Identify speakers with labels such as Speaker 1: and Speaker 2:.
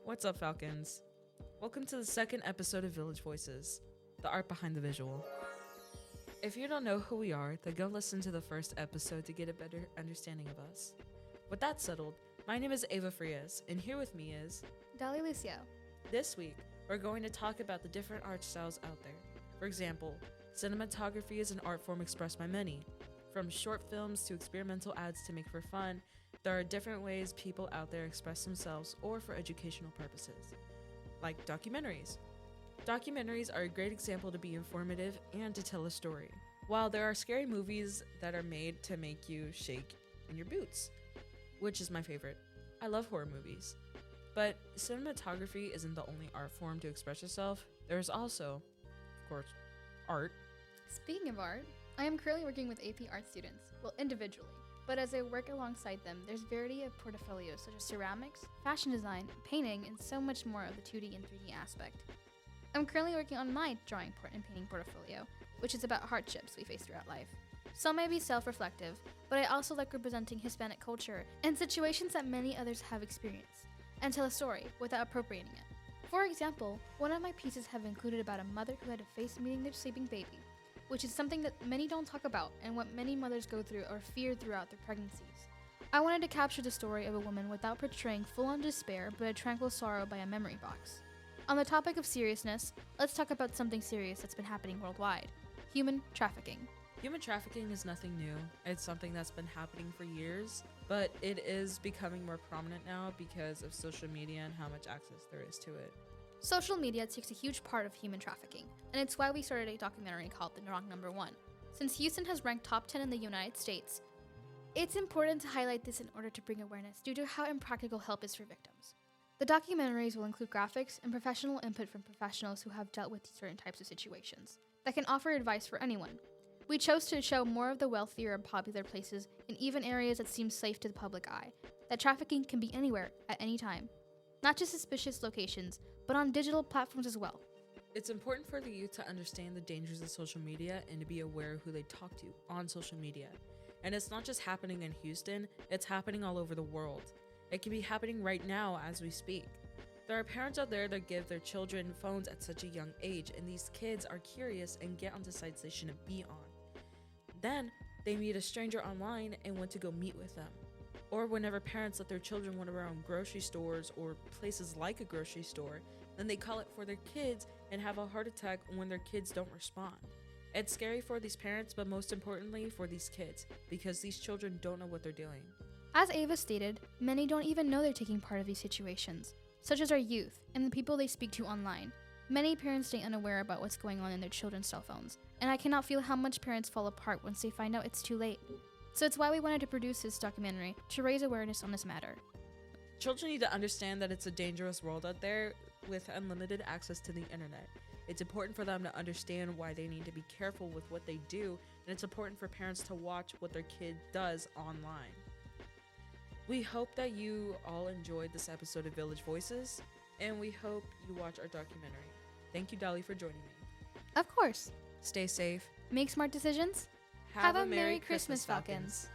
Speaker 1: What's up, Falcons? Welcome to the second episode of Village Voices, the art behind the visual. If you don't know who we are, then go listen to the first episode to get a better understanding of us. With that settled, my name is Ava Frias, and here with me is
Speaker 2: Dolly Lucio.
Speaker 1: This week, we're going to talk about the different art styles out there. For example, cinematography is an art form expressed by many. From short films to experimental ads to make for fun, there are different ways people out there express themselves or for educational purposes. Like documentaries. Documentaries are a great example to be informative and to tell a story. While there are scary movies that are made to make you shake in your boots, which is my favorite. I love horror movies. But cinematography isn't the only art form to express yourself. There's also, of course, art.
Speaker 2: Speaking of art, I am currently working with AP art students, well, individually. But as I work alongside them, there's variety of portfolios such as ceramics, fashion design, painting, and so much more of the 2D and 3D aspect. I'm currently working on my drawing and painting portfolio, which is about hardships we face throughout life. Some may be self-reflective, but I also like representing Hispanic culture and situations that many others have experienced, and tell a story without appropriating it. For example, one of my pieces have included about a mother who had to face meeting their sleeping baby, which is something that many don't talk about and what many mothers go through or fear throughout their pregnancies. I wanted to capture the story of a woman without portraying full-on despair, but a tranquil sorrow by a memory box. On the topic of seriousness, let's talk about something serious that's been happening worldwide: human trafficking.
Speaker 1: Human trafficking is nothing new. It's something that's been happening for years, but it is becoming more prominent now because of social media and how much access there is to it.
Speaker 2: Social media takes a huge part of human trafficking, and it's why we started a documentary called The Wrong Number One. Since Houston has ranked top 10 in the United States, it's important to highlight this in order to bring awareness due to how impractical help is for victims. The documentaries will include graphics and professional input from professionals who have dealt with certain types of situations that can offer advice for anyone. We chose to show more of the wealthier and popular places and even areas that seem safe to the public eye, that trafficking can be anywhere at any time. Not just suspicious locations, but on digital platforms as well.
Speaker 1: It's important for the youth to understand the dangers of social media and to be aware of who they talk to on social media. And it's not just happening in Houston, it's happening all over the world. It can be happening right now as we speak. There are parents out there that give their children phones at such a young age, and these kids are curious and get onto sites they shouldn't be on. Then, they meet a stranger online and want to go meet with them. Or whenever parents let their children wander around grocery stores or places like a grocery store, then they call it for their kids and have a heart attack when their kids don't respond. It's scary for these parents, but most importantly for these kids, because these children don't know what they're doing.
Speaker 2: As Ava stated, many don't even know they're taking part of these situations, such as our youth and the people they speak to online. Many parents stay unaware about what's going on in their children's cell phones, and I cannot feel how much parents fall apart once they find out it's too late. So it's why we wanted to produce this documentary, to raise awareness on this matter.
Speaker 1: Children need to understand that it's a dangerous world out there with unlimited access to the internet. It's important for them to understand why they need to be careful with what they do, and it's important for parents to watch what their kid does online. We hope that you all enjoyed this episode of Village Voices, and we hope you watch our documentary. Thank you, Dolly, for joining me.
Speaker 2: Of course.
Speaker 1: Stay safe.
Speaker 2: Make smart decisions. Have a Merry Christmas, Falcons.